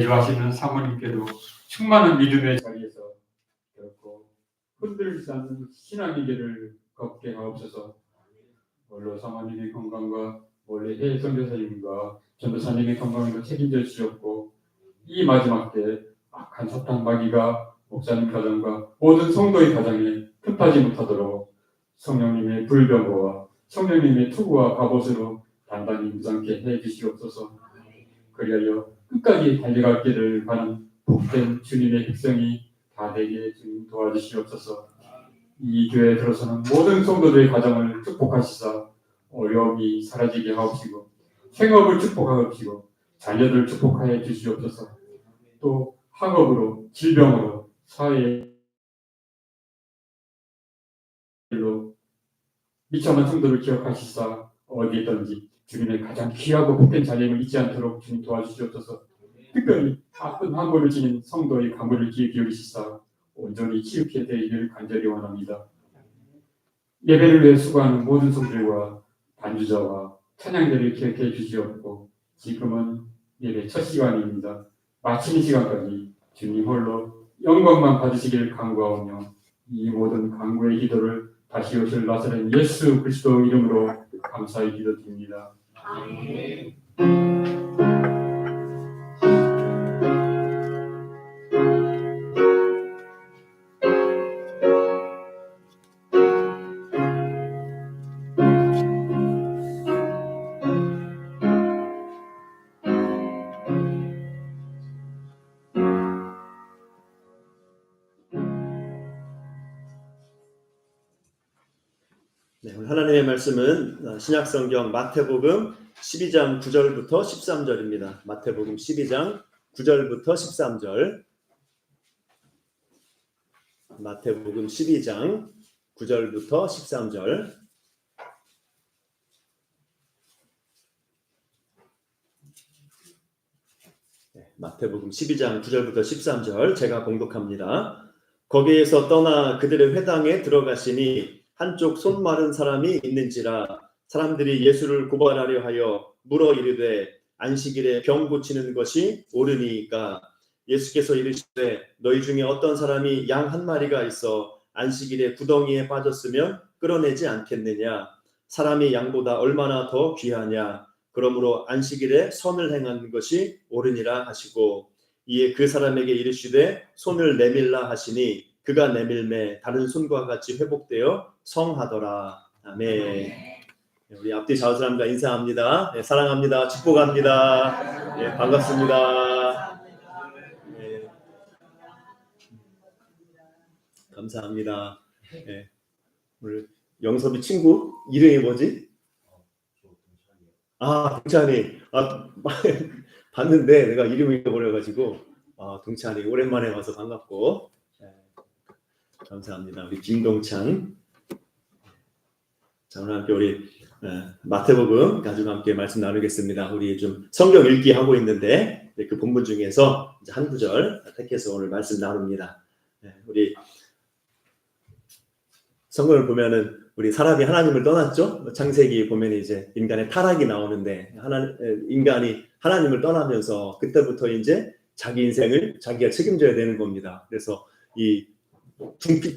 일하시는 사모님께도 충만한 믿음의 자리에서 결코 흔들리지 않는 신앙의 길을 걷게 하옵소서. 물론 사모님의 건강과 원래 해 선교사님과 전도사님의 건강을 책임져 주셨고, 이 마지막 때 악한 사탄 마귀가 목사님 가정과 모든 성도의 가정에 틈타지 못하도록 성령님의 불병거와 성령님의 투구와 갑옷으로 단단히 무장케 해 주시옵소서. 그리하여 끝까지 달려갈 길을 가는 복된 주님의 백성이 다 되게 주님 도와주시옵소서. 이 교회에 들어서는 모든 성도들의 가정을 축복하시사 어려움이 사라지게 하옵시고, 생업을 축복하옵시고, 자녀들 축복하여 주시옵소서. 또 학업으로, 질병으로, 사회로 미천한 성도를 기억하시사 어디에 있든지 주님의 가장 귀하고 복된 자녀임을 잊지 않도록 주님 도와주시옵소서. 특별히 아픈 한골을 지닌 성도의 간구를 귀에 기울이시사 온전히 치유케 되기를 간절히 원합니다. 예배를 위해 수고하는 모든 성들과 반주자와 찬양들을 기억해 주시옵고, 지금은 예배 첫 시간입니다. 마치는 시간까지 주님 홀로 영광만 받으시길 간구하오며, 이 모든 간구의 기도를 다시 오실 나사렛 예수 그리스도 이름으로 감사히 기도드립니다. 아멘. 네, 오늘 하나님의 말씀은 신약성경 마태복음 12장 9절부터 13절입니다. 마태복음 12장 9절부터 13절. 마태복음 12장 9절부터 13절. 네, 마태복음 12장 9절부터 13절 제가 봉독합니다. 거기에서 떠나 그들의 회당에 들어가시니 한쪽 손 마른 사람이 있는지라 사람들이 예수를 고발하려 하여 물어 이르되 안식일에 병 고치는 것이 옳으니까? 예수께서 이르시되 너희 중에 어떤 사람이 양 한 마리가 있어 안식일에 구덩이에 빠졌으면 끌어내지 않겠느냐? 사람이 양보다 얼마나 더 귀하냐? 그러므로 안식일에 선을 행하는 것이 옳으니라 하시고, 이에 그 사람에게 이르시되 손을 내밀라 하시니 그가 내밀매 다른 손과 같이 회복되어 성하더라. 아멘. 우리 앞뒤 좌우 사람과 인사합니다. 네, 사랑합니다. 축복합니다. 네, 반갑습니다. 네, 감사합니다. 네, 오늘 영섭이 친구 이름이 뭐지? 동찬이. 봤는데 내가 이름을 잊어버려가지고 동찬이 오랜만에 와서 반갑고. 감사합니다. 우리 김동찬. 자, 오늘 함께 우리 마태복음 가지고 함께 말씀 나누겠습니다. 우리 좀 성경 읽기 하고 있는데 그 본문 중에서 이제 한 구절 택해서 오늘 말씀 나눕니다. 우리 성경을 보면은 우리 사람이 하나님을 떠났죠. 창세기 보면 이제 인간의 타락이 나오는데 인간이 하나님을 떠나면서 그때부터 이제 자기 인생을 자기가 책임져야 되는 겁니다. 그래서 이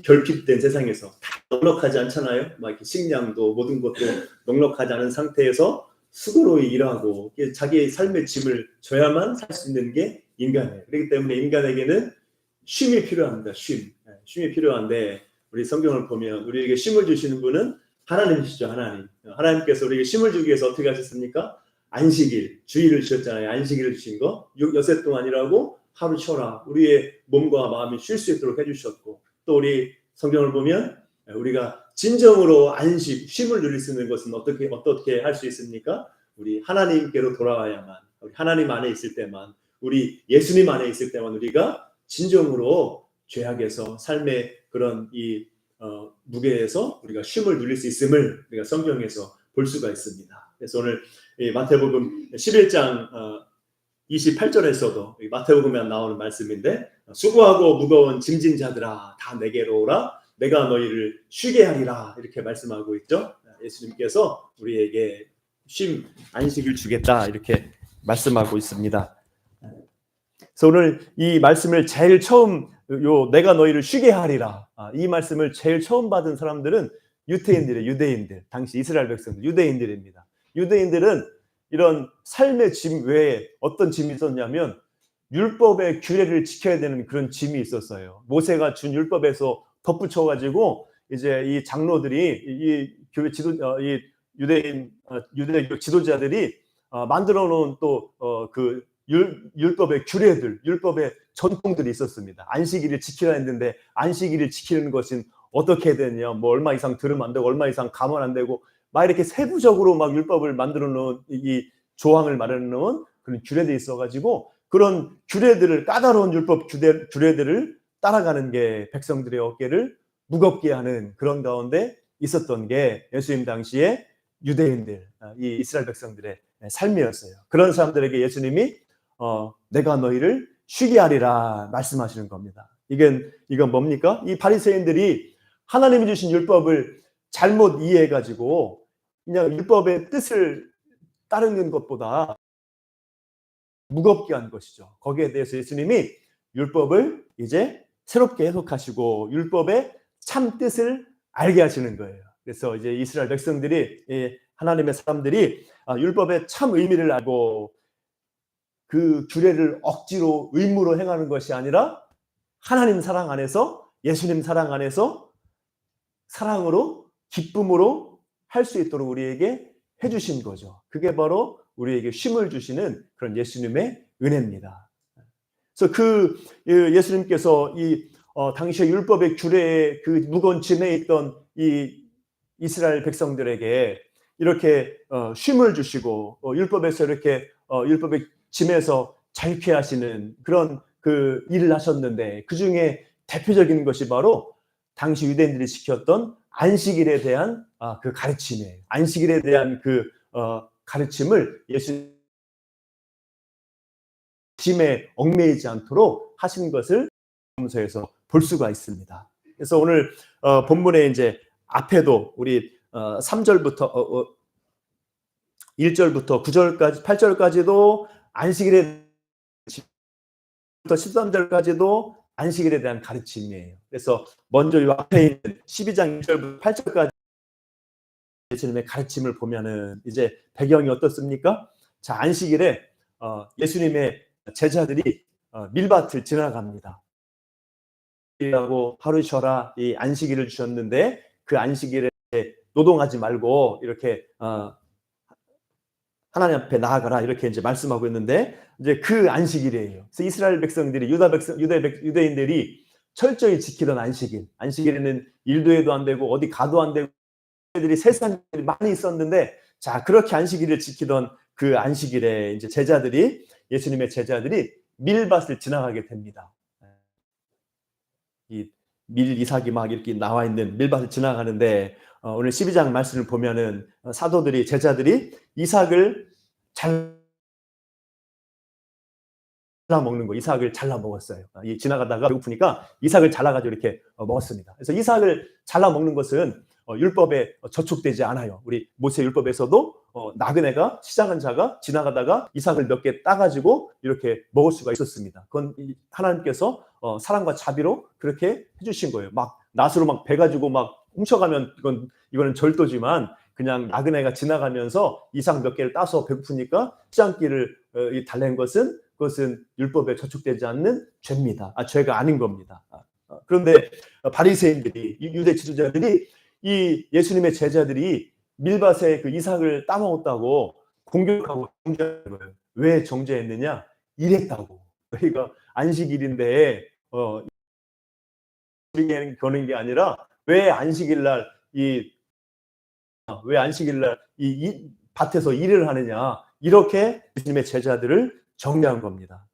결핍된 세상에서 다 넉넉하지 않잖아요. 막 이렇게 식량도 모든 것도 넉넉하지 않은 상태에서 수고로이 일하고 자기의 삶의 짐을 져야만 살 수 있는 게 인간이에요. 그렇기 때문에 인간에게는 쉼이 필요합니다. 쉼이 필요한데 우리 성경을 보면 우리에게 쉼을 주시는 분은 하나님이시죠. 하나님께서 우리에게 쉼을 주기 위해서 어떻게 하셨습니까? 안식일, 주일을 주셨잖아요. 안식일을 주신 거 여섯 동안이라고 하루 쉬어라. 우리의 몸과 마음이 쉴 수 있도록 해주셨고, 또 우리 성경을 보면 우리가 진정으로 안식, 쉼을 누릴 수 있는 것은 어떻게 할 수 있습니까? 우리 하나님께로 돌아와야만, 우리 하나님 안에 있을 때만, 우리 예수님 안에 있을 때만 우리가 진정으로 죄악에서 삶의 그런 이 무게에서 우리가 쉼을 누릴 수 있음을 우리가 성경에서 볼 수가 있습니다. 그래서 오늘 이 마태복음 11장 28절에서도 마태복음에 나오는 말씀인데, 수고하고 무거운 짐진 자들아 다 내게로 오라 내가 너희를 쉬게 하리라 이렇게 말씀하고 있죠. 예수님께서 우리에게 쉼, 안식을 주겠다 이렇게 말씀하고 있습니다. 그래서 오늘 이 말씀을 제일 처음 내가 너희를 쉬게 하리라. 이 말씀을 제일 처음 받은 사람들은 유대인들, 당시 이스라엘 백성들, 유대인들입니다. 유대인들은 이런 삶의 짐 외에 어떤 짐이 있었냐면 율법의 규례를 지켜야 되는 그런 짐이 있었어요. 모세가 준 율법에서 덧붙여가지고 이제 이 장로들이 이 교회 이 유대교 지도자들이 만들어 놓은 또 그 율법의 규례들, 율법의 전통들이 있었습니다. 안식일을 지키라 했는데 안식일을 지키는 것은 어떻게 해야 되냐, 뭐 얼마 이상 들으면 안 되고 얼마 이상 가면 안 되고 막 이렇게 세부적으로 막 율법을 만들어 놓은 이 조항을 마련해 놓은 그런 규례들이 있어가지고 그런 규례들을 까다로운 율법 규례들을 따라가는 게 백성들의 어깨를 무겁게 하는 그런 가운데 있었던 게 예수님 당시에 유대인들, 이 이스라엘 백성들의 삶이었어요. 그런 사람들에게 예수님이 내가 너희를 쉬게 하리라 말씀하시는 겁니다. 이건 뭡니까? 이 바리새인들이 하나님이 주신 율법을 잘못 이해해가지고 그냥 율법의 뜻을 따르는 것보다 무겁게 한 것이죠. 거기에 대해서 예수님이 율법을 이제 새롭게 해석하시고 율법의 참 뜻을 알게 하시는 거예요. 그래서 이제 이스라엘 백성들이, 하나님의 사람들이 율법의 참 의미를 알고 그 규례를 억지로 의무로 행하는 것이 아니라 하나님 사랑 안에서, 예수님 사랑 안에서 사랑으로, 기쁨으로 할 수 있도록 우리에게 해주신 거죠. 그게 바로 우리에게 쉼을 주시는 그런 예수님의 은혜입니다. 그래서 예수님께서 이 당시의 율법의 규례에 그 무거운 짐에 있던 이 이스라엘 백성들에게 이렇게 쉼을 주시고 율법에서 이렇게 율법의 짐에서 자유케 하시는 그런 그 일을 하셨는데, 그 중에 대표적인 것이 바로 당시 유대인들이 지켰던 안식일에 대한 그 가르침이에요. 안식일에 대한 그 가르침을 예수님 짐에 얽매이지 않도록 하신 것을 성서에서 볼 수가 있습니다. 그래서 오늘 본문에 이제 앞에도 우리 3절부터 1절부터 9절까지 8절까지도 안식일에 13절까지도 안식일에 대한 가르침이에요. 그래서 먼저 이 앞에 있는 12장 1절부터 8절까지 예수님의 가르침을 보면은 이제 배경이 어떻습니까? 자, 안식일에 예수님의 제자들이 밀밭을 지나갑니다. 라고 하루 쉬어라, 이 안식일을 주셨는데 그 안식일에 노동하지 말고 이렇게 하나님 앞에 나아가라, 이렇게 이제 말씀하고 있는데, 이제 그 안식일이에요. 그래서 이스라엘 백성들이, 유대인들이 철저히 지키던 안식일에는 일도 해도 안 되고 어디 가도 안 되고 들이 세상에 많이 있었는데, 자, 그렇게 안식일을 지키던 그 안식일에 이제 예수님의 제자들이 밀밭을 지나가게 됩니다. 이 밀이삭이 막 이렇게 나와 있는 밀밭을 지나가는데, 오늘 12장 말씀을 보면은 제자들이 이삭을 잘라 먹는 거, 이삭을 잘라 먹었어요. 지나가다가 배고프니까 이삭을 잘라가지고 이렇게 먹었습니다. 그래서 이삭을 잘라 먹는 것은 율법에 저촉되지 않아요. 우리 모세 율법에서도 나그네가, 시장한 자가 지나가다가 이삭을 몇 개 따가지고 이렇게 먹을 수가 있었습니다. 그건 하나님께서 사랑과 자비로 그렇게 해주신 거예요. 막 낫으로 막 베가지고 막 훔쳐가면 이거는 절도지만, 그냥 나그네가 지나가면서 이삭 몇 개를 따서 배고프니까 시장길을 달랜 그것은 율법에 저촉되지 않는 죄입니다. 죄가 아닌 겁니다. 그런데 바리새인들이, 유대 지도자들이, 이 예수님의 제자들이 밀밭에 그 이삭을 따먹었다고 공격하고 정죄하는 거예요. 왜 정죄했느냐? 이랬다고. 그러니까 안식일인데 거는 게 아니라 왜 안식일날 이 밭에서 일을 하느냐, 이렇게 예수님의 제자들을 정죄한 겁니다.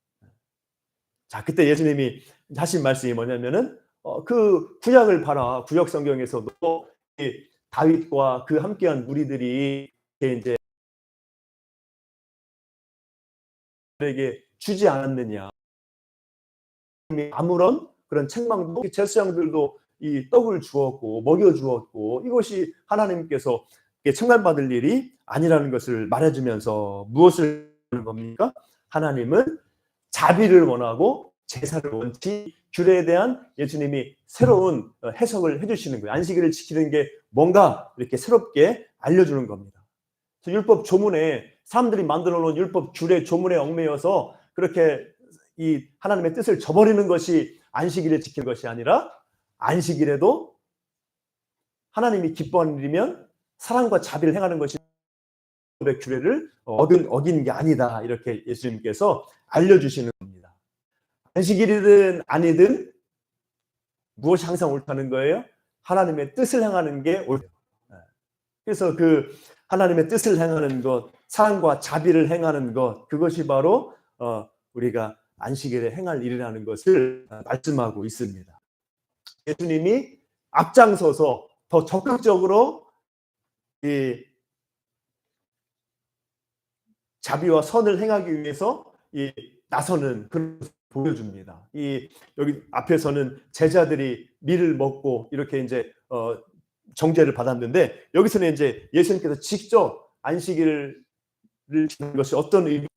자, 그때 예수님이 하신 말씀이 뭐냐면은 그 구약을 봐라. 구약 성경에서도 다윗과 그 함께한 무리들이 이제 에게 주지 않았느냐. 아무런 그런 책망도, 제사장들도 이 떡을 주었고 먹여 주었고, 이것이 하나님께서 책망받을 일이 아니라는 것을 말해주면서 무엇을 하는 겁니까? 하나님은 자비를 원하고 제사를 원치 규례에 대한 예수님이 새로운 해석을 해주시는 거예요. 안식일을 지키는 게 뭔가 이렇게 새롭게 알려주는 겁니다. 율법 조문에 사람들이 만들어 놓은 율법 규례 조문에 얽매여서 그렇게 이 하나님의 뜻을 저버리는 것이 안식일을 지키는 것이 아니라 안식일에도 하나님이 기뻐하는 일이면 사랑과 자비를 행하는 것이 율법의 규례를 어기는 게 아니다. 이렇게 예수님께서 알려주시는 겁니다. 안식일이든 아니든 무엇이 항상 옳다는 거예요? 하나님의 뜻을 행하는 게 옳다. 그래서 그 하나님의 뜻을 행하는 것, 사랑과 자비를 행하는 것, 그것이 바로 우리가 안식일에 행할 일이라는 것을 말씀하고 있습니다. 예수님이 앞장서서 더 적극적으로 이 자비와 선을 행하기 위해서 이 나서는 그런 보여줍니다. 이 여기 앞에서는 제자들이 밀을 먹고 이렇게 이제 정죄를 받았는데 여기서는 이제 예수님께서 직접 안식일을 지키는 것이 어떤 의미?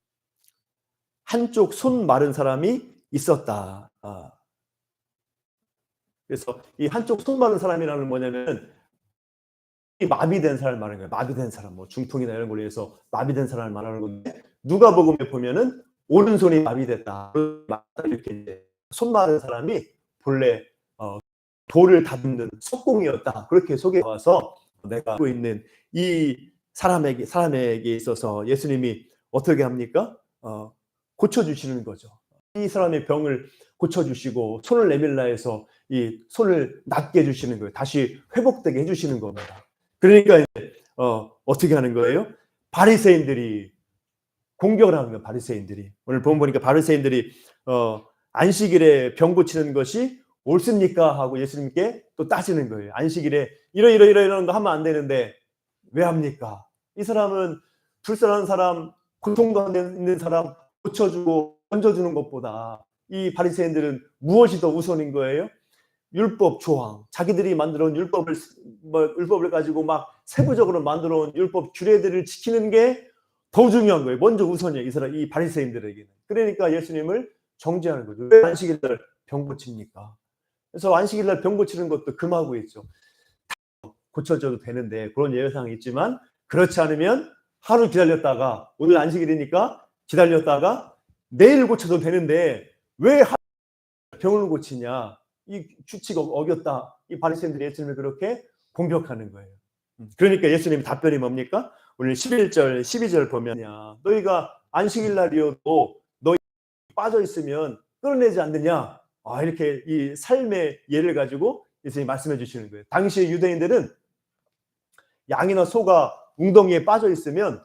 한쪽 손 마른 사람이 있었다. 그래서 이 한쪽 손 마른 사람이라는 뭐냐면 마비된 사람을 말하는 거예요. 마비된 사람, 뭐 중풍이나 이런 걸로 해서 마비된 사람을 말하는 건데 누가복음에 보면은 오른손이 마비됐다. 이렇게 이제 손 마른 사람이 본래 돌을 다듬는 석공이었다. 그렇게 소개해와서 내가 알고 있는 이 사람에게 있어서 예수님이 어떻게 합니까? 고쳐주시는 거죠. 이 사람의 병을 고쳐주시고 손을 내밀라 해서 이 손을 낫게 해주시는 거예요. 다시 회복되게 해주시는 겁니다. 그러니까 이제 어떻게 하는 거예요? 바리새인들이 공격을 하는 거예요. 바리새인들이 오늘 본문 보니까 바리새인들이 안식일에 병 고치는 것이 옳습니까? 하고 예수님께 또 따지는 거예요. 안식일에 이런 거 하면 안 되는데 왜 합니까? 이 사람은 불쌍한 사람, 고통 가운데 있는 사람 고쳐주고 건져주는 것보다 이 바리새인들은 무엇이 더 우선인 거예요? 율법 조항, 자기들이 만들어 온 율법을 가지고 막 세부적으로 만들어 온 율법 규례들을 지키는 게 더 중요한 거예요. 먼저 우선이에요. 이 바리새인들에게는. 그러니까 예수님을 정죄하는 거죠. 왜 안식일날 병 고칩니까? 그래서 안식일날 병 고치는 것도 금하고 있죠. 고쳐줘도 되는데 그런 예외사항이 있지만 그렇지 않으면 하루 기다렸다가 오늘 안식일이니까 기다렸다가 내일 고쳐도 되는데 왜 하루 병을 고치냐? 이 규칙 어겼다. 이 바리새인들이 예수님을 그렇게 공격하는 거예요. 그러니까 예수님 답변이 뭡니까? 오늘 11절, 12절 보면 너희가 안식일 날이어도 너희 빠져 있으면 끌어내지 않느냐? 이렇게 이 삶의 예를 가지고 예수님이 말씀해 주시는 거예요. 당시 유대인들은 양이나 소가 웅덩이에 빠져 있으면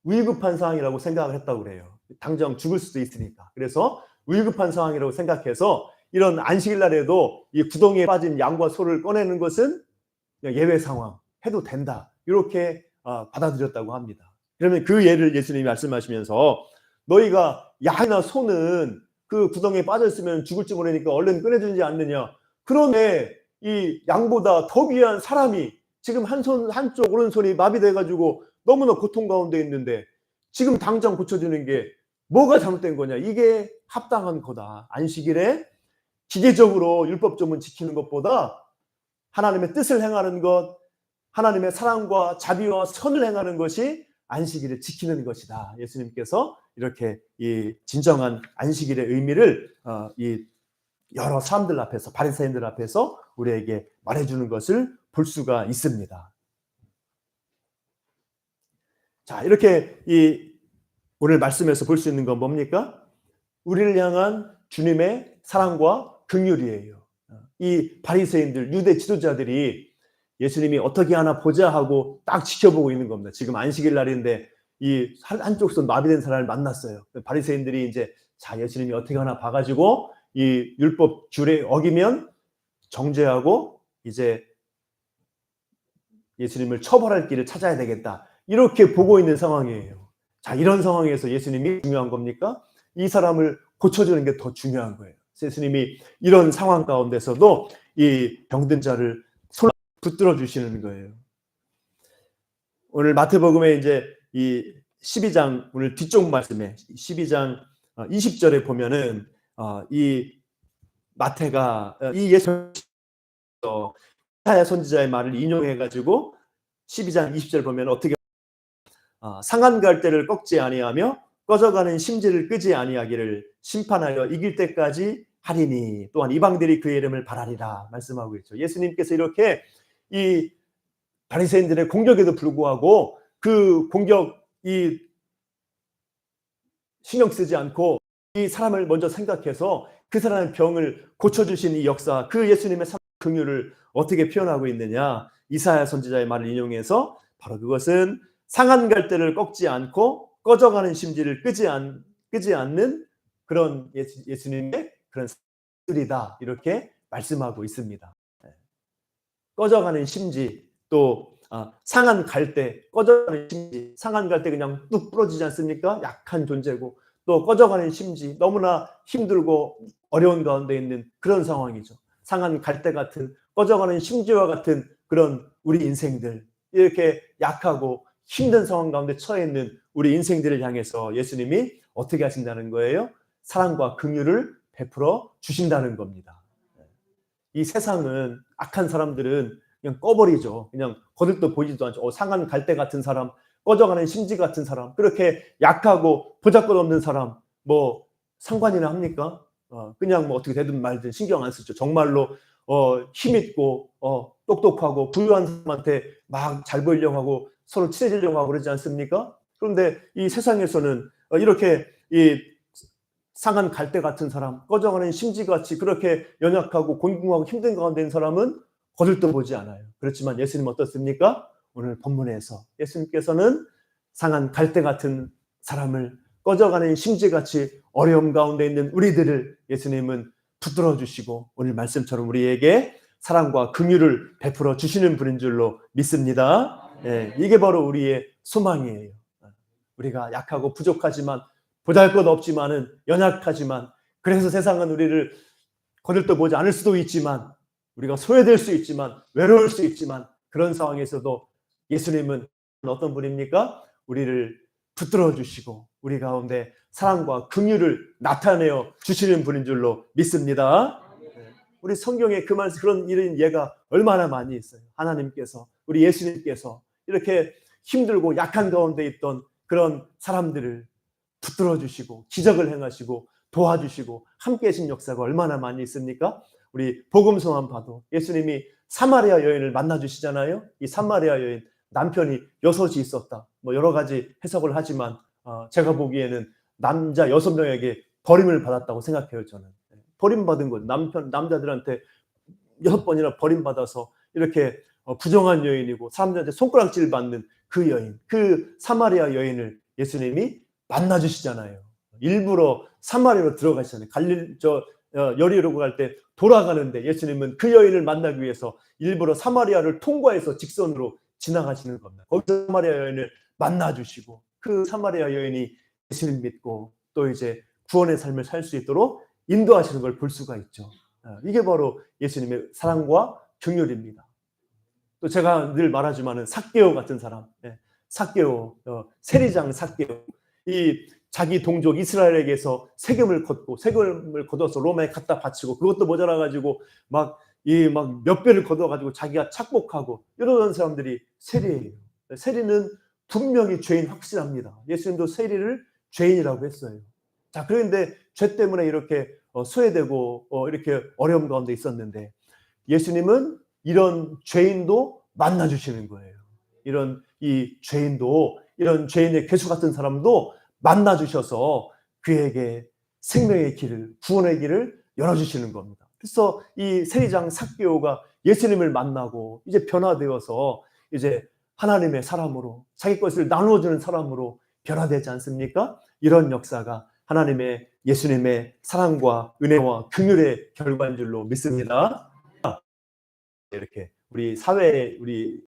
위급한 상황이라고 생각을 했다고 그래요. 당장 죽을 수도 있으니까. 그래서 위급한 상황이라고 생각해서 이런 안식일 날에도 이 구덩이에 빠진 양과 소를 꺼내는 것은 예외 상황 해도 된다. 이렇게 받아들였다고 합니다. 그러면 그 예를 예수님이 말씀하시면서 너희가 양이나 소는 그 구덩이에 빠져 있으면 죽을지 모르니까 얼른 꺼내주지 않느냐. 그런데 이 양보다 더 귀한 사람이 지금 한쪽 오른손이 마비돼가지고 너무나 고통 가운데 있는데 지금 당장 고쳐주는 게 뭐가 잘못된 거냐. 이게 합당한 거다. 안식일에 기계적으로 율법조문 지키는 것보다 하나님의 뜻을 행하는 것, 하나님의 사랑과 자비와 선을 행하는 것이 안식일을 지키는 것이다. 예수님께서 이렇게 이 진정한 안식일의 의미를 이 여러 사람들 앞에서, 바리새인들 앞에서 우리에게 말해주는 것을 볼 수가 있습니다. 자, 이렇게 이 오늘 말씀에서 볼 수 있는 건 뭡니까? 우리를 향한 주님의 사랑과 긍휼이에요. 이 바리새인들, 유대 지도자들이 예수님이 어떻게 하나 보자 하고 딱 지켜보고 있는 겁니다. 지금 안식일 날인데 이 한쪽 손 마비된 사람을 만났어요. 바리새인들이 이제 예수님이 어떻게 하나 봐가지고 이 율법 규례 어기면 정죄하고 이제 예수님을 처벌할 길을 찾아야 되겠다. 이렇게 보고 있는 상황이에요. 자, 이런 상황에서 예수님이 중요한 겁니까? 이 사람을 고쳐주는 게 더 중요한 거예요. 예수님이 이런 상황 가운데서도 이 병든 자를 손 붙들어 주시는 거예요. 오늘 마태복음에 이제 이 12장 오늘 뒤쪽 말씀에 12장 20절에 보면은 이 마태가 이 예수 이사야 선지자의 말을 인용해 가지고 12장 20절 보면 어떻게 상한 갈대를 꺾지 아니하며 꺼져가는 심지를 끄지 아니하기를 심판하여 이길 때까지 하리니 또한 이방들이 그의 이름을 바라리라 말씀하고 있죠. 예수님께서 이렇게 이 바리새인들의 공격에도 불구하고 그 공격이 신경 쓰지 않고 이 사람을 먼저 생각해서 그 사람의 병을 고쳐주신 이 역사, 그 예수님의 긍휼을 어떻게 표현하고 있느냐. 이사야 선지자의 말을 인용해서 바로 그것은 상한 갈대를 꺾지 않고 꺼져가는 심지를 끄지 않는 그런 예수님의 그런 사실이다, 이렇게 말씀하고 있습니다. 꺼져가는 심지, 또 상한 갈대, 꺼져가는 심지, 상한 갈대 그냥 뚝 부러지지 않습니까? 약한 존재고, 또 꺼져가는 심지, 너무나 힘들고 어려운 가운데 있는 그런 상황이죠. 상한 갈대 같은, 꺼져가는 심지와 같은 그런 우리 인생들, 이렇게 약하고 힘든 상황 가운데 처해 있는 우리 인생들을 향해서 예수님이 어떻게 하신다는 거예요? 사랑과 긍휼을 베풀어 주신다는 겁니다. 이 세상은, 악한 사람들은 그냥 꺼버리죠. 그냥 거들떠 보이지도 않죠. 상한 갈대 같은 사람, 꺼져가는 심지 같은 사람, 그렇게 약하고 보잘것없는 사람 뭐 상관이나 합니까? 그냥 뭐 어떻게 되든 말든 신경 안 쓰죠. 정말로 힘있고 똑똑하고 부유한 사람한테 막 잘 보이려고 하고 서로 친해지려고 하고 그러지 않습니까? 그런데 이 세상에서는 이렇게 이 상한 갈대 같은 사람, 꺼져가는 심지같이 그렇게 연약하고 곤궁하고 힘든 가운데 있는 사람은 거들떠 보지 않아요. 그렇지만 예수님 어떻습니까? 오늘 본문에서 예수님께서는 상한 갈대 같은 사람을, 꺼져가는 심지같이 어려움 가운데 있는 우리들을 예수님은 붙들어 주시고 오늘 말씀처럼 우리에게 사랑과 긍휼을 베풀어 주시는 분인 줄로 믿습니다. 이게 바로 우리의 소망이에요. 우리가 약하고 부족하지만, 보잘것없지만은, 연약하지만, 그래서 세상은 우리를 거들떠 보지 않을 수도 있지만, 우리가 소외될 수 있지만, 외로울 수 있지만, 그런 상황에서도 예수님은 어떤 분입니까? 우리를 붙들어 주시고 우리 가운데 사랑과 긍휼을 나타내어 주시는 분인 줄로 믿습니다. 우리 성경에 그런 이런 예가 얼마나 많이 있어요. 하나님께서, 우리 예수님께서 이렇게 힘들고 약한 가운데 있던 그런 사람들을 붙들어 주시고 기적을 행하시고 도와주시고 함께 하신 역사가 얼마나 많이 있습니까? 우리 복음서만 봐도 예수님이 사마리아 여인을 만나 주시잖아요. 이 사마리아 여인, 남편이 6이 있었다, 뭐 여러 가지 해석을 하지만 제가 보기에는 남자 6명에게 버림을 받았다고 생각해요. 저는 버림받은 것, 남자들한테 6번이나 버림받아서 이렇게 부정한 여인이고 사람들한테 손가락질 받는 그 여인, 그 사마리아 여인을 예수님이 만나 주시잖아요. 일부러 사마리아로 들어가시잖아요. 여리고로 갈 때 돌아가는데 예수님은 그 여인을 만나기 위해서 일부러 사마리아를 통과해서 직선으로 지나가시는 겁니다. 거기서 사마리아 여인을 만나 주시고 그 사마리아 여인이 예수님 믿고 또 이제 구원의 삶을 살 수 있도록 인도하시는 걸 볼 수가 있죠. 이게 바로 예수님의 사랑과 긍휼입니다. 또 제가 늘 말하지만은 삭개오 같은 사람, 삭개오, 세리장 삭개오, 이 자기 동족 이스라엘에게서 세금을 걷어서 로마에 갖다 바치고 그것도 모자라 가지고 막 몇 배를 걷어 가지고 자기가 착복하고 이러던 사람들이 세리예요. 세리는 분명히 죄인 확실합니다. 예수님도 세리를 죄인이라고 했어요. 자, 그런데 죄 때문에 이렇게 소외되고 이렇게 어려움 가운데 있었는데 예수님은 이런 죄인도 만나 주시는 거예요. 이런 죄인도, 이런 죄인의 괴수 같은 사람도 만나 주셔서 그에게 생명의 길을, 구원의 길을 열어주시는 겁니다. 그래서 이 세리장 삭개오가 예수님을 만나고 이제 변화되어서 이제 하나님의 사람으로, 자기 것을 나누어주는 사람으로 변화되지 않습니까? 이런 역사가 하나님의, 예수님의 사랑과 은혜와 긍휼의 결과인 줄로 믿습니다. 이렇게 우리 사회에 우리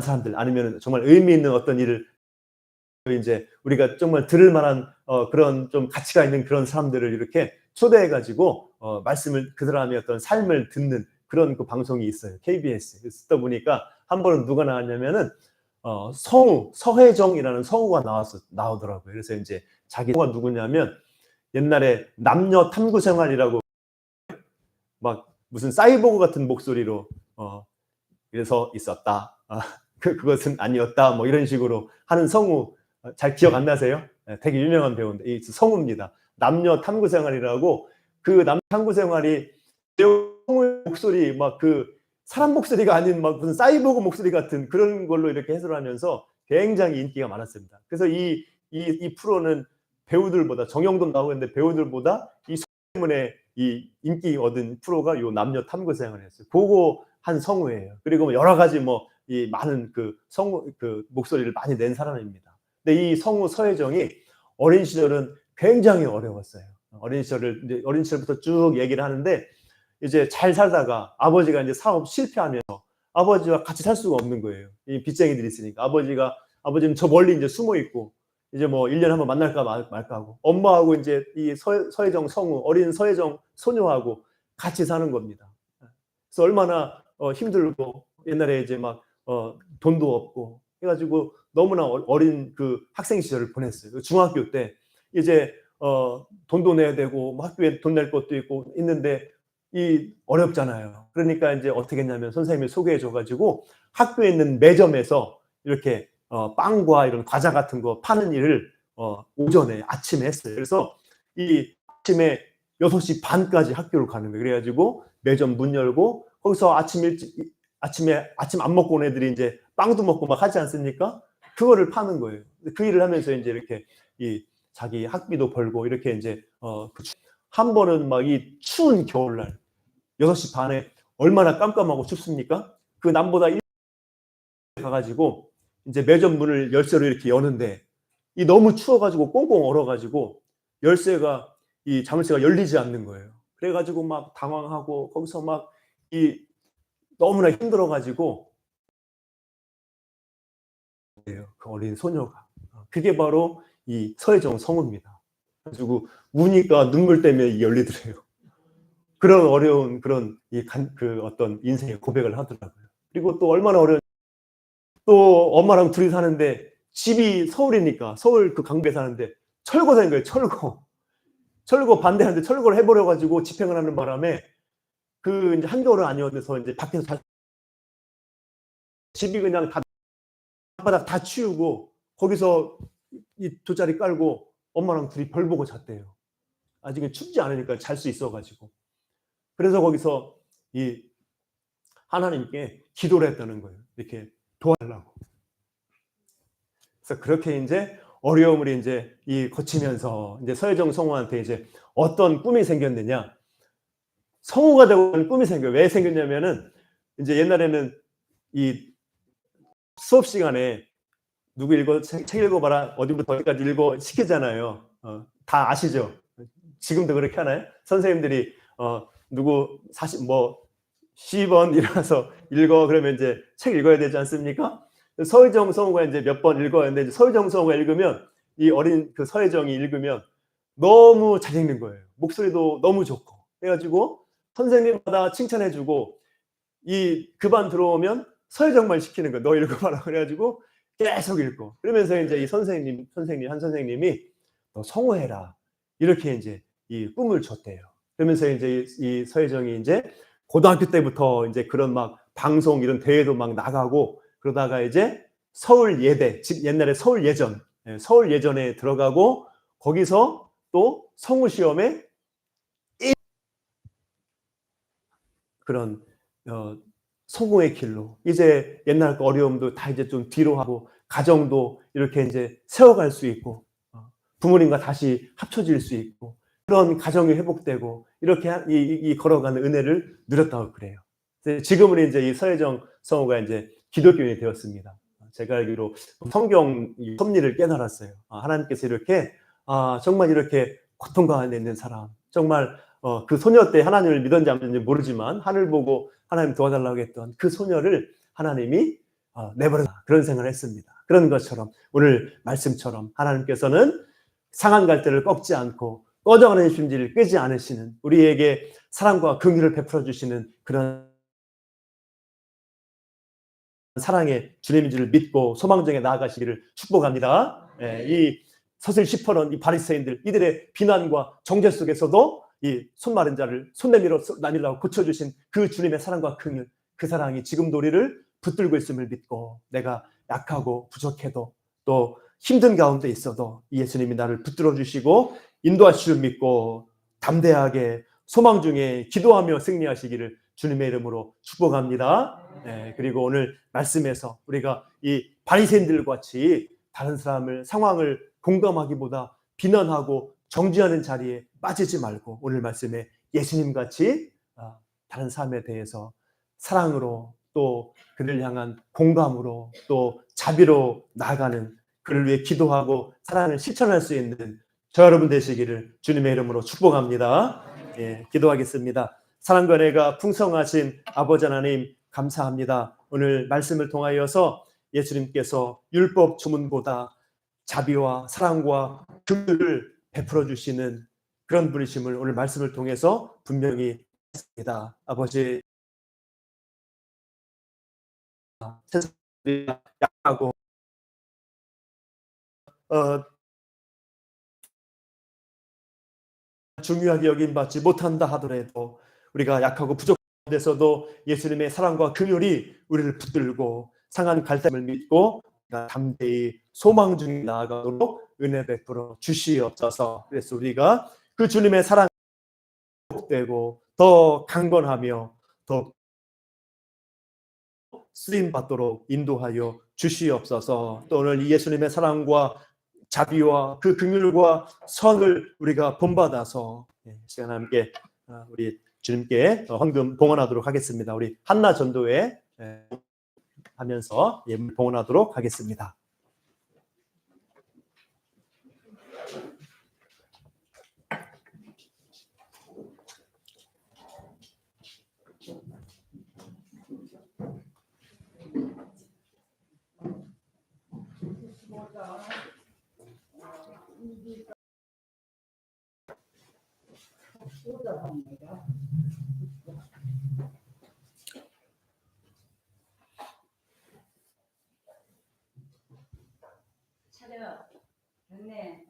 사람들, 아니면 정말 의미 있는 어떤 일을 이제 우리가 정말 들을 만한 그런 좀 가치가 있는 그런 사람들을 이렇게 초대해 가지고 말씀을, 그 사람의 어떤 삶을 듣는 그런 그 방송이 있어요. KBS. 듣다 보니까 한 번은 누가 나왔냐면은 성우 서혜정이라는 성우가 나오더라고요. 그래서 이제 자기 성우가 누구냐면 옛날에 남녀 탐구 생활이라고 막 무슨 사이보그 같은 목소리로 그래서 있었다. 그것은 아니었다. 뭐 이런 식으로 하는 성우 잘 기억 안 나세요? 네, 되게 유명한 배우인데 이 성우입니다. 남녀 탐구 생활이라고 그 남녀 탐구 생활이 성우의 목소리 막 그 사람 목소리가 아닌 막 무슨 사이보그 목소리 같은 그런 걸로 이렇게 해설을 하면서 굉장히 인기가 많았습니다. 그래서 이 프로는 배우들보다 정영돈 나오고 있는데 배우들보다 이 때문에 이 인기 얻은 프로가 요 남녀 탐구 생활이었어요. 그거 한 성우예요. 그리고 여러 가지 뭐 이 많은 그 성우 그 목소리를 많이 낸 사람입니다. 근데 이 성우 서혜정이 어린 시절은 굉장히 어려웠어요. 어린 시절부터 쭉 얘기를 하는데 이제 잘 살다가 아버지가 이제 사업 실패하면서 아버지와 같이 살 수가 없는 거예요. 이 빚쟁이들이 있으니까 아버지는 저 멀리 이제 숨어 있고 이제 뭐 1년에 한번 만날까 말까 하고 엄마하고 이제 이 서혜정 성우 어린 서혜정 소녀하고 같이 사는 겁니다. 그래서 얼마나 힘들고 옛날에 이제 막 돈도 없고 해가지고 너무나 어린 그 학생 시절을 보냈어요. 중학교 때 이제 돈도 내야 되고 뭐 학교에 돈 낼 것도 있고 있는데 이 어렵잖아요. 그러니까 이제 어떻게 했냐면 선생님이 소개해 줘가지고 학교에 있는 매점에서 이렇게 빵과 이런 과자 같은 거 파는 일을 오전에 아침에 했어요. 그래서 이 아침에 6시 반까지 학교를 가는 거예요. 그래가지고 매점 문 열고 거기서 아침에 아침 안 먹고 온 애들이 이제 빵도 먹고 막 하지 않습니까? 그거를 파는 거예요. 그 일을 하면서 이제 이렇게 이 자기 학비도 벌고 이렇게 이제 한 번은 막 이 추운 겨울날 6시 반에 얼마나 깜깜하고 춥습니까? 그 남보다 가가지고 이제 매점 문을 열쇠로 이렇게 여는데 이 너무 추워가지고 꽁꽁 얼어가지고 열쇠가 이 자물쇠가 열리지 않는 거예요. 그래가지고 막 당황하고 거기서 막 이 너무나 힘들어가지고 그 어린 소녀가 그게 바로 이 서혜정 성우입니다. 그래가지고 우니까 눈물 때문에 열리더래요. 그런 어려운 그런 그 어떤 인생의 고백을 하더라고요. 그리고 또 얼마나 어려운 또 엄마랑 둘이 사는데 집이 서울이니까 서울 그 강북에 사는데 철거된 거예요. 철거 반대하는데 철거를 해버려 가지고 집행을 하는 바람에 그 이제 한겨울은 아니어서 이제 밖에서 집이 그냥 다 바닥 다 치우고 거기서 이 돗자리 깔고 엄마랑 둘이 별 보고 잤대요. 아직은 춥지 않으니까 잘 수 있어가지고. 그래서 거기서 이 하나님께 기도를 했다는 거예요. 이렇게 도와달라고. 그래서 그렇게 이제 어려움을 이제 거치면서 이제 서혜정 성우한테 이제 어떤 꿈이 생겼느냐. 성우가 되고 꿈이 생겨요. 왜 생겼냐면은 이제 옛날에는 이 수업 시간에 누구 책 읽어봐라 어디부터 어디까지 읽어 시키잖아요. 다 아시죠? 지금도 그렇게 하나요? 선생님들이 누구 10번 일어나서 읽어 그러면 이제 책 읽어야 되지 않습니까? 서혜정 성우가 이제 몇 번 읽어야 하는데 이제 서혜정 성우가 읽으면 이 어린 그 서혜정이 읽으면 너무 잘 읽는 거예요. 목소리도 너무 좋고 해가지고 선생님마다 칭찬해주고 이 그 반 들어오면 서혜정만 시키는 거예요. 너 읽어봐라 그래가지고 계속 읽고 그러면서 이제 이 한 선생님이 너 성우해라 이렇게 이제 이 꿈을 줬대요. 그러면서 이제 이 서혜정이 이제 고등학교 때부터 이제 그런 막 방송 이런 대회도 막 나가고 그러다가 이제 서울 예대 옛날에 서울 예전에 들어가고 거기서 또 성우 시험에 그런 성우의 길로 이제 옛날 그 어려움도 다 이제 좀 뒤로 하고 가정도 이렇게 이제 세워갈 수 있고 부모님과 다시 합쳐질 수 있고 그런 가정이 회복되고 이렇게 이 걸어가는 은혜를 누렸다고 그래요. 지금은 이제 이 서혜정 성우가 이제 기독교인이 되었습니다. 제가 알기로 성경 섭리를 깨달았어요. 하나님께서 이렇게 정말 이렇게 고통 가운데 있는 사람 정말 그 소녀 때 하나님을 믿었는지 안 믿었는지 모르지만 하늘 보고 하나님 도와달라고 했던 그 소녀를 하나님이 내버려다 그런 생각을 했습니다. 그런 것처럼 오늘 말씀처럼 하나님께서는 상한 갈대를 꺾지 않고 꺼져가는 심지를 끄지 않으시는 우리에게 사랑과 긍휼을 베풀어 주시는 그런 사랑의 주님인 줄 믿고 소망정에 나아가시기를 축복합니다. 이 서슬 10%는 이 바리새인들 이들의 비난과 정죄 속에서도 이 손 마른 자를 손 내밀어 나밀라고 고쳐주신 그 주님의 사랑과 긍휼, 그 사랑이 지금도 우리를 붙들고 있음을 믿고 내가 약하고 부족해도 또 힘든 가운데 있어도 예수님이 나를 붙들어 주시고 인도하실 줄 믿고 담대하게 소망 중에 기도하며 승리하시기를 주님의 이름으로 축복합니다. 그리고 오늘 말씀에서 우리가 이 바리새인들 같이 다른 사람을 상황을 공감하기보다 비난하고 정죄하는 자리에 빠지지 말고 오늘 말씀에 예수님 같이 다른 사람에 대해서 사랑으로 또 그를 향한 공감으로 또 자비로 나아가는 그를 위해 기도하고 사랑을 실천할 수 있는 저 여러분 되시기를 주님의 이름으로 축복합니다. 기도하겠습니다. 사랑과 은혜가 풍성하신 아버지 하나님 감사합니다. 오늘 말씀을 통하여서 예수님께서 율법 주문보다 자비와 사랑과 긍휼을 베풀어 주시는 그런 분이심을 오늘 말씀을 통해서 분명히 했습니다. 아버지 세상이 약하고 중요하게 여김받지 못한다 하더라도 우리가 약하고 부족한 데서도 예수님의 사랑과 긍휼이 우리를 붙들고 상한 갈등을 믿고 담대히 소망 중에 나아가도록 은혜 베풀어 주시옵소서. 그래서 우리가 그 주님의 사랑을 되고 더 강건하며 더 쓰임 받도록 인도하여 주시옵소서. 또 오늘 이 예수님의 사랑과 자비와 그 긍휼과 선을 우리가 본받아서 시간 함께 우리 주님께 헌금 봉헌하도록 하겠습니다. 우리 한나 전도회 하면서 예물 봉헌하도록 하겠습니다. 차려. 됐네.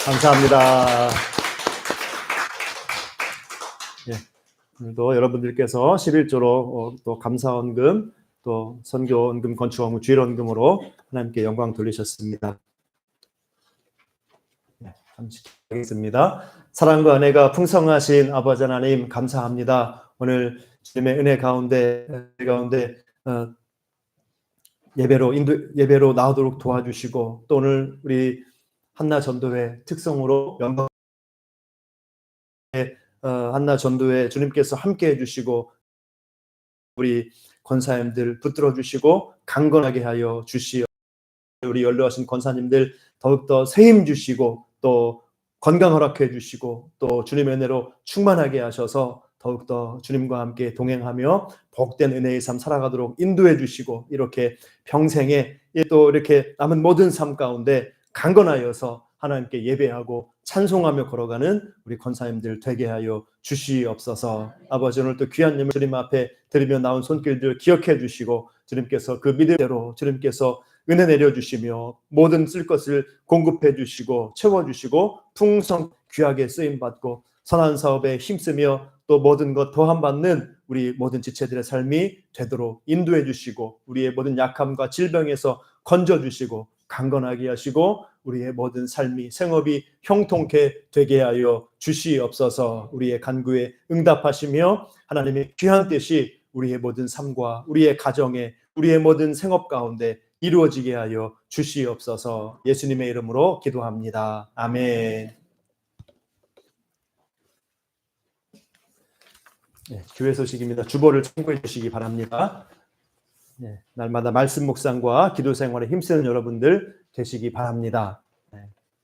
감사합니다. 오늘도 여러분들께서 11조로 또 감사헌금 또 선교원금, 건축원금, 주일원금으로 하나님께 영광 돌리셨습니다. 네, 잠시 하겠습니다. 사랑과 은혜가 풍성하신 아버지 하나님 감사합니다. 오늘 주님의 은혜 가운데 예배로 나오도록 도와주시고 또 오늘 우리 한나 전도회 특성으로 영광 한나 전도회 주님께서 함께 해주시고 우리 권사님들 붙들어 주시고 강건하게 하여 주시어 우리 연로하신 권사님들 더욱더 세임 주시고 또 건강 허락해 주시고 또 주님의 은혜로 충만하게 하셔서 더욱더 주님과 함께 동행하며 복된 은혜의 삶 살아가도록 인도해 주시고 이렇게 평생에 또 이렇게 남은 모든 삶 가운데 강건하여서 하나님께 예배하고 찬송하며 걸어가는 우리 권사님들 되게 하여 주시옵소서. 아버지 오늘 또 귀한 예물 주님 앞에 드리며 나온 손길들 기억해 주시고 주님께서 그 믿음대로 주님께서 은혜 내려주시며 모든 쓸 것을 공급해 주시고 채워주시고 풍성 귀하게 쓰임받고 선한 사업에 힘쓰며 또 모든 것 더함받는 우리 모든 지체들의 삶이 되도록 인도해 주시고 우리의 모든 약함과 질병에서 건져주시고 강건하게 하시고 우리의 모든 삶이 생업이 형통케 되게 하여 주시옵소서. 우리의 간구에 응답하시며 하나님의 귀한 뜻이 우리의 모든 삶과 우리의 가정에 우리의 모든 생업 가운데 이루어지게 하여 주시옵소서. 예수님의 이름으로 기도합니다. 아멘. 네, 교회 소식입니다. 주보를 참고해 주시기 바랍니다. 네, 날마다 말씀 묵상과 기도 생활에 힘쓰는 여러분들 되시기 바랍니다. 네,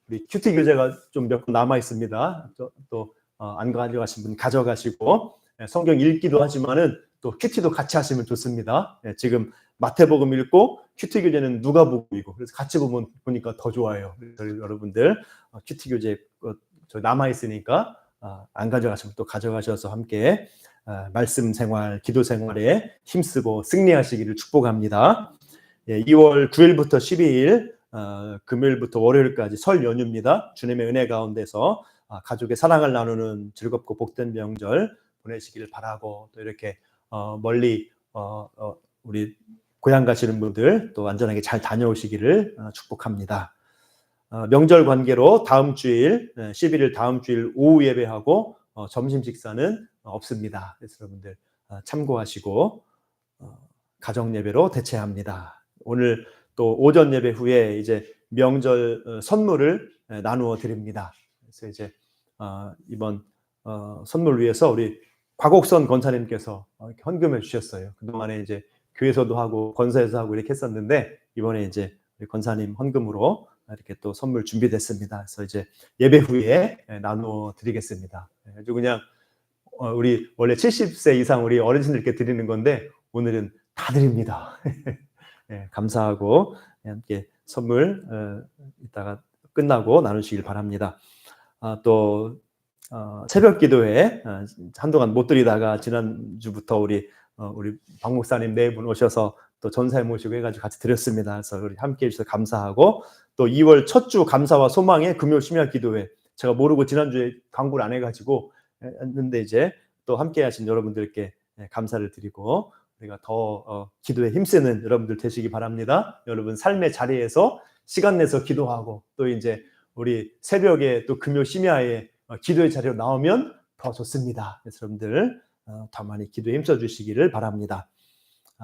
우리 큐티 교재가 좀 몇 권 남아 있습니다. 또 안 가져가신 분 가져가시고 네, 성경 읽기도 하지만은 또 큐티도 같이 하시면 좋습니다. 네, 지금 마태복음 읽고 큐티 교재는 누가복음이고 그래서 같이 보니까 더 좋아요. 여러분들 큐티 교재 남아 있으니까 안 가져가시면 또 가져가셔서 함께 말씀 생활, 기도 생활에 힘쓰고 승리하시기를 축복합니다. 2월 9일부터 12일 금요일부터 월요일까지 설 연휴입니다. 주님의 은혜 가운데서 가족의 사랑을 나누는 즐겁고 복된 명절 보내시기를 바라고 또 이렇게 멀리 우리 고향 가시는 분들 또 안전하게 잘 다녀오시기를 축복합니다. 명절 관계로 다음 주일 11일 다음 주일 오후 예배하고 점심 식사는 없습니다. 그래서 여러분들 참고하시고 가정 예배로 대체합니다. 오늘 또 오전 예배 후에 이제 명절 선물을 나누어 드립니다. 그래서 이제 이번 선물 위해서 우리 곽옥선 권사님께서 헌금해 주셨어요. 그동안에 이제 교회에서도 하고 권사에서 하고 이렇게 했었는데 이번에 이제 우리 권사님 헌금으로 이렇게 또 선물 준비됐습니다. 그래서 이제 예배 후에 나누어 드리겠습니다. 아주 그냥 우리 원래 70세 이상 우리 어르신들께 드리는 건데 오늘은 다 드립니다. 네, 감사하고 함께 선물 이따가 끝나고 나누시길 바랍니다. 또 새벽 기도회 한동안 못 드리다가 지난주부터 우리 박 목사님 네 분 오셔서 또 전사에 모시고 해가지고 같이 드렸습니다. 그래서 우리 함께 해주셔서 감사하고 또 2월 첫 주 감사와 소망의 금요 심야 기도회 제가 모르고 지난주에 광고를 안 해가지고 했는데 이제 또 함께 하신 여러분들께 감사를 드리고 우리가 더 기도에 힘쓰는 여러분들 되시기 바랍니다. 여러분 삶의 자리에서 시간 내서 기도하고 또 이제 우리 새벽에 또 금요 심야에 기도의 자리로 나오면 더 좋습니다. 그래서 여러분들 더 많이 기도에 힘써 주시기를 바랍니다.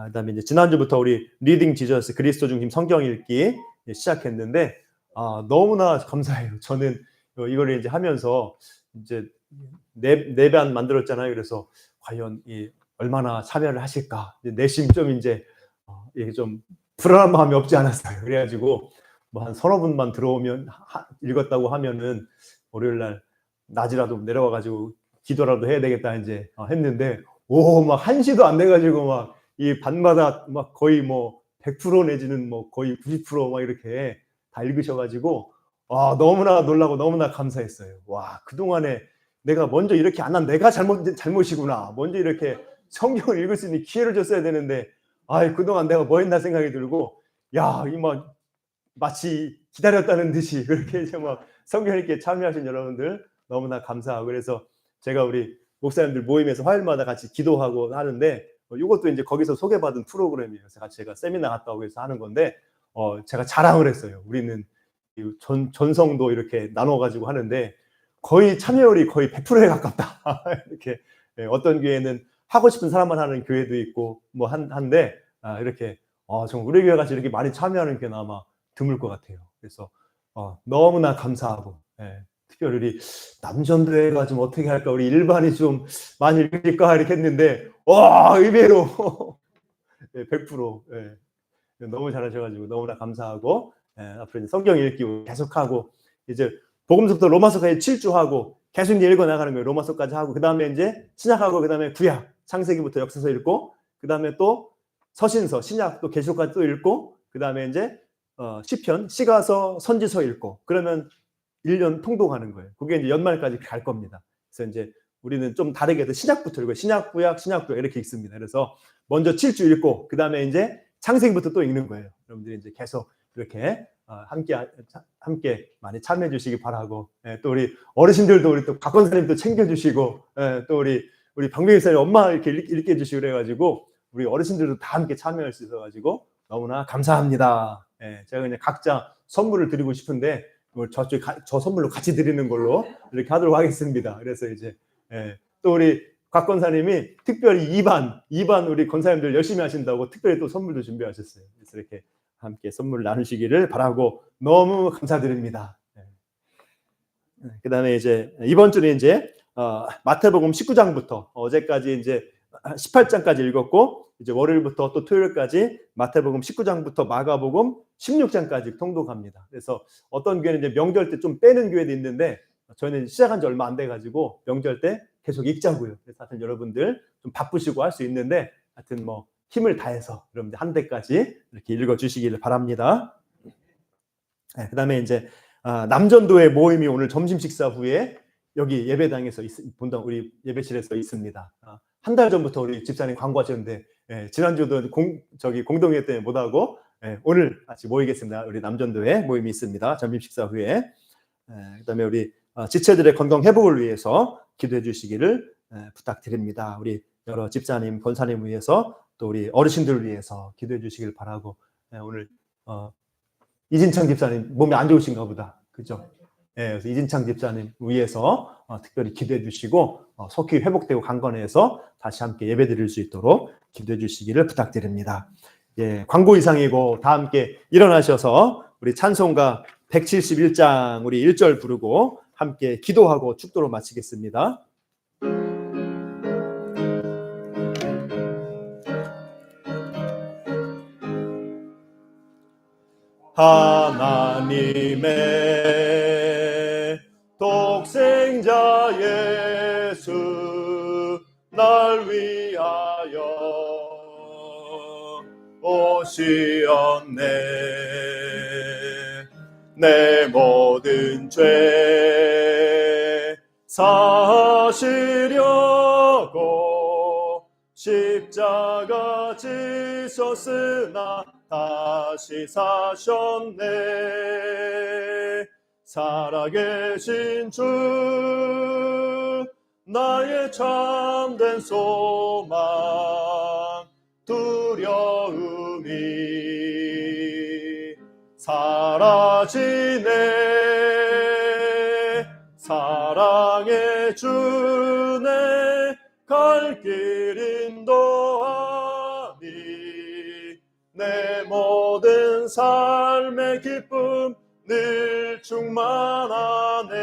그다음에 이제 지난주부터 우리 리딩 지저스 그리스도 중심 성경 읽기 시작했는데 너무나 감사해요. 저는 이거를 이제 하면서 이제 네 반 만들었잖아요. 그래서 과연 얼마나 참여를 하실까 내심 좀 이제 이게 좀 불안한 마음이 없지 않았어요. 그래가지고 뭐 한 서너 분만 들어오면 읽었다고 하면은 월요일 날 낮이라도 내려와가지고 기도라도 해야 되겠다 이제 했는데 막 1시도 안 돼가지고 막 이 반마다 막 거의 뭐 100% 내지는 뭐 거의 90% 막 이렇게 다 읽으셔가지고 너무나 놀라고 너무나 감사했어요. 와, 그동안에 내가 먼저 이렇게 안 한 내가 잘못이구나. 먼저 이렇게 성경을 읽을 수 있는 기회를 줬어야 되는데 그동안 내가 뭐 했나 생각이 들고 마치 기다렸다는 듯이 그렇게 이제 막 성경 읽기에 참여하신 여러분들 너무나 감사하고 그래서 제가 우리 목사님들 모임에서 화요일마다 같이 기도하고 하는데 이것도 이제 거기서 소개받은 프로그램이에요. 제가 세미나 갔다 오고 해서 하는 건데 제가 자랑을 했어요. 우리는 전성도 이렇게 나눠가지고 하는데 거의 참여율이 거의 100%에 가깝다. 이렇게 어떤 교회는 하고 싶은 사람만 하는 교회도 있고 뭐 한데 이렇게 정말 우리 교회 같이 이렇게 많이 참여하는 교회는 아마 드물 것 같아요. 그래서 너무나 감사하고 특별히 우리 남전도회가 좀 어떻게 할까 우리 일반이 좀 많이 읽을까 이렇게 했는데 의외로 100% 너무 잘하셔가지고 너무나 감사하고 앞으로 이제 성경 읽기 계속하고 이제 복음서부터 로마서까지 7주 하고 계속 이제 읽어 나가는 거예요. 로마서까지 하고 그 다음에 이제 신약하고 그 다음에 구약 창세기부터 역사서 읽고 그 다음에 또 서신서 신약 또 계시록까지 또 읽고 그 다음에 이제 시편 시가서 선지서 읽고 그러면 1년 통독하는 거예요. 그게 이제 연말까지 갈 겁니다. 그래서 이제 우리는 좀 다르게 해서 신약부터 읽고 신약 구약 이렇게 읽습니다. 그래서 먼저 7주 읽고 그 다음에 이제 창세기부터 또 읽는 거예요. 여러분들이 이제 계속 이렇게 함께 많이 참여해 주시기 바라고 또 우리 어르신들도 우리 또 박권사님도 챙겨주시고 또 우리 박명희사님 엄마 이렇게 읽게 해주시고 그래가지고 우리 어르신들도 다 함께 참여할 수 있어가지고 너무나 감사합니다. 제가 그냥 각자 선물을 드리고 싶은데 저 선물로 같이 드리는 걸로 이렇게 하도록 하겠습니다. 그래서 이제 또 우리 곽 권사님이 특별히 2반 우리 권사님들 열심히 하신다고 특별히 또 선물도 준비하셨어요. 그래서 이렇게 함께 선물을 나누시기를 바라고 너무 감사드립니다. 그 다음에 이제 이번 주는 이제 마태복음 19장부터 어제까지 이제 18장까지 읽었고 이제 월요일부터 또 토요일까지 마태복음 19장부터 마가복음 16장까지 통독합니다. 그래서 어떤 교회는 이제 명절 때 좀 빼는 교회도 있는데 저희는 시작한 지 얼마 안 돼가지고 명절 때 계속 읽자고요. 그래서 하여튼 여러분들 좀 바쁘시고 할 수 있는데 하여튼 뭐 힘을 다해서 여러분들 한 대까지 이렇게 읽어주시기를 바랍니다. 그 다음에 이제 남전도회 모임이 오늘 점심 식사 후에 여기 예배당에서 본당 우리 예배실에서 있습니다. 한 달 전부터 우리 집사님 광고하셨는데 지난주도 공동회 때문에 못하고 오늘 같이 모이겠습니다. 우리 남전도회 모임이 있습니다. 점심 식사 후에 그다음에 우리 지체들의 건강 회복을 위해서 기도해 주시기를 부탁드립니다. 우리 여러 집사님, 권사님 위해서 또 우리 어르신들을 위해서 기도해 주시길 바라고 오늘 이진창 집사님 몸이 안 좋으신가 보다. 그죠? 그래서 이진창 집사님 위해서 특별히 기도해 주시고 속히 회복되고 강건해서 다시 함께 예배 드릴 수 있도록 기도해 주시기를 부탁드립니다. 광고 이상이고 다 함께 일어나셔서 우리 찬송가 171장 우리 1절 부르고 함께 기도하고 축도로 마치겠습니다. 하나님의 독생자 예수 날 위하여 오시었네. 내 모든 죄 사시려고 십자가 지셨으나 다시 사셨네. 살아계신 주 나의 참된 소망 두려움이 사라지네. 사랑의 주네 갈 길 인도하니 내 모든 삶의 기쁨 늘 충만하네.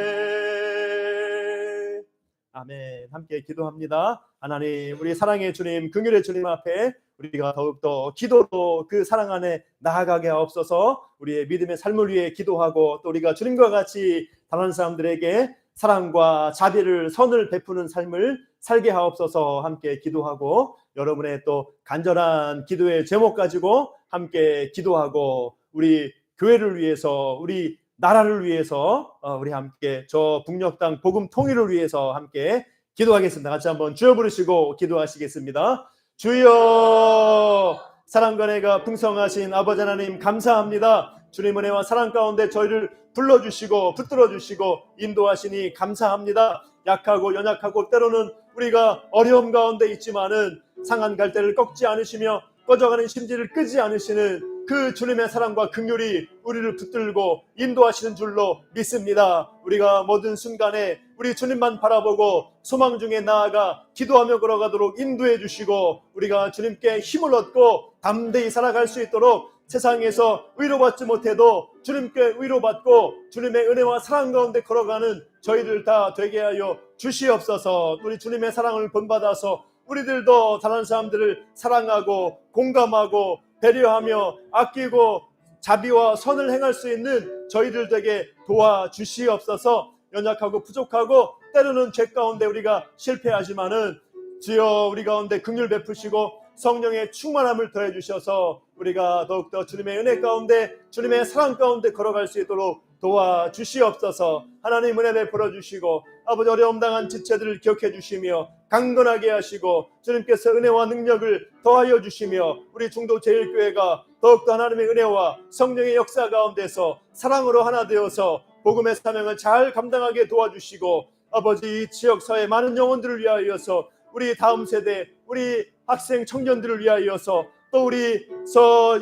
아멘. 함께 기도합니다. 하나님, 우리 사랑의 주님, 긍휼의 주님 앞에 우리가 더욱더 기도로 그 사랑 안에 나아가게 하옵소서. 우리의 믿음의 삶을 위해 기도하고 또 우리가 주님과 같이 다른 사람들에게 사랑과 자비를 선을 베푸는 삶을 살게 하옵소서. 함께 기도하고 여러분의 또 간절한 기도의 제목 가지고 함께 기도하고 우리 교회를 위해서 우리 나라를 위해서 우리 함께 저 북녘 땅 복음 통일을 위해서 함께 기도하겠습니다. 같이 한번 주여 부르시고 기도하시겠습니다. 주여, 사랑과 은혜가 풍성하신 아버지 하나님 감사합니다. 주님 은혜와 사랑 가운데 저희를 불러주시고 붙들어주시고 인도하시니 감사합니다. 약하고 연약하고 때로는 우리가 어려움 가운데 있지만은 상한 갈대를 꺾지 않으시며 꺼져가는 심지를 끄지 않으시는 그 주님의 사랑과 긍휼이 우리를 붙들고 인도하시는 줄로 믿습니다. 우리가 모든 순간에 우리 주님만 바라보고 소망 중에 나아가 기도하며 걸어가도록 인도해 주시고 우리가 주님께 힘을 얻고 담대히 살아갈 수 있도록 세상에서 위로받지 못해도 주님께 위로받고 주님의 은혜와 사랑 가운데 걸어가는 저희들 다 되게 하여 주시옵소서. 우리 주님의 사랑을 본받아서 우리들도 다른 사람들을 사랑하고 공감하고 배려하며 아끼고 자비와 선을 행할 수 있는 저희들 되게 도와주시옵소서. 연약하고 부족하고 때로는 죄 가운데 우리가 실패하지만은 주여 우리 가운데 긍휼 베푸시고 성령의 충만함을 더해 주셔서 우리가 더욱더 주님의 은혜 가운데 주님의 사랑 가운데 걸어갈 수 있도록 도와주시옵소서. 하나님 은혜 베풀어 주시고 아버지 어려움 당한 지체들을 기억해 주시며 강건하게 하시고 주님께서 은혜와 능력을 더하여 주시며 우리 중도제일교회가 더욱더 하나님의 은혜와 성령의 역사 가운데서 사랑으로 하나 되어서 복음의 사명을 잘 감당하게 도와주시고 아버지 이 지역사회 많은 영혼들을 위하여서 우리 다음 세대 우리 학생 청년들을 위하여서 또 우리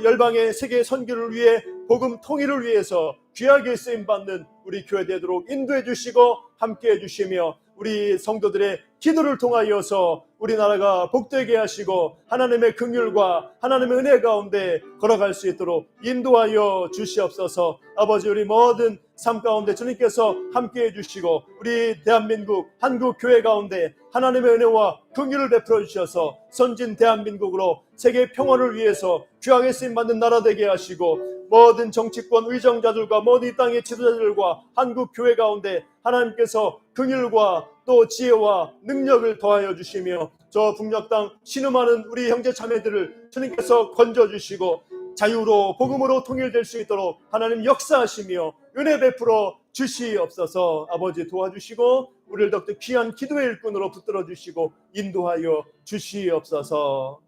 열방의 세계 선교를 위해 복음 통일을 위해서 귀하게 쓰임받는 우리 교회 되도록 인도해 주시고 함께해 주시며 우리 성도들의 기도를 통하여서 우리나라가 복되게 하시고 하나님의 긍휼과 하나님의 은혜 가운데 걸어갈 수 있도록 인도하여 주시옵소서. 아버지 우리 모든 삶 가운데 주님께서 함께해 주시고 우리 대한민국 한국 교회 가운데 하나님의 은혜와 긍휼을 베풀어 주셔서 선진 대한민국으로 세계 평화를 위해서 귀하게 쓰임받는 나라 되게 하시고 모든 정치권 의정자들과 모든 이 땅의 지도자들과 한국 교회 가운데 하나님께서 긍휼과 또 지혜와 능력을 더하여 주시며 저 북녘 땅 신음하는 우리 형제 자매들을 주님께서 건져주시고 자유로 복음으로 통일될 수 있도록 하나님 역사하시며 은혜 베풀어 주시옵소서. 아버지 도와주시고 우리를 더욱더 귀한 기도의 일꾼으로 붙들어 주시고 인도하여 주시옵소서.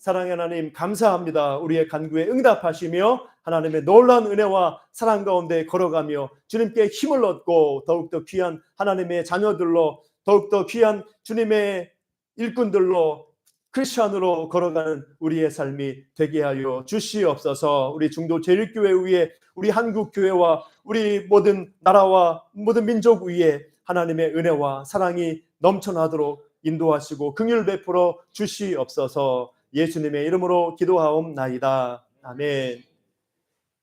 사랑의 하나님 감사합니다. 우리의 간구에 응답하시며 하나님의 놀라운 은혜와 사랑 가운데 걸어가며 주님께 힘을 얻고 더욱더 귀한 하나님의 자녀들로 더욱더 귀한 주님의 일꾼들로 크리스천으로 걸어가는 우리의 삶이 되게 하여 주시옵소서. 우리 중도 제일교회 위에 우리 한국교회와 우리 모든 나라와 모든 민족 위에 하나님의 은혜와 사랑이 넘쳐나도록 인도하시고 긍휼 베풀어 주시옵소서. 예수님의 이름으로 기도하옵나이다. 아멘.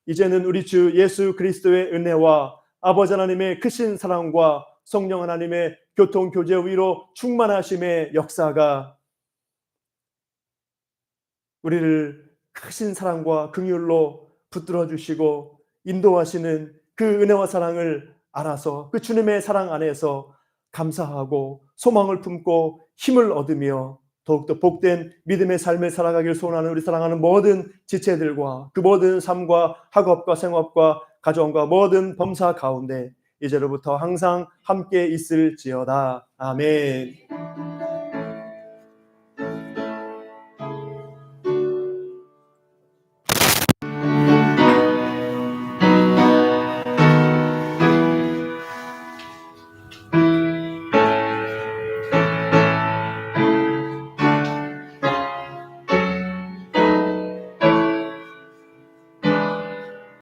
이제는 우리 주 예수 그리스도의 은혜와 아버지 하나님의 크신 사랑과 성령 하나님의 교통교제 위로 충만하심의 역사가 우리를 크신 사랑과 긍휼로 붙들어 주시고 인도하시는 그 은혜와 사랑을 알아서 그 주님의 사랑 안에서 감사하고 소망을 품고 힘을 얻으며 더욱더 복된 믿음의 삶을 살아가길 소원하는 우리 사랑하는 모든 지체들과 그 모든 삶과 학업과 생업과 가정과 모든 범사 가운데 이제로부터 항상 함께 있을지어다. 아멘.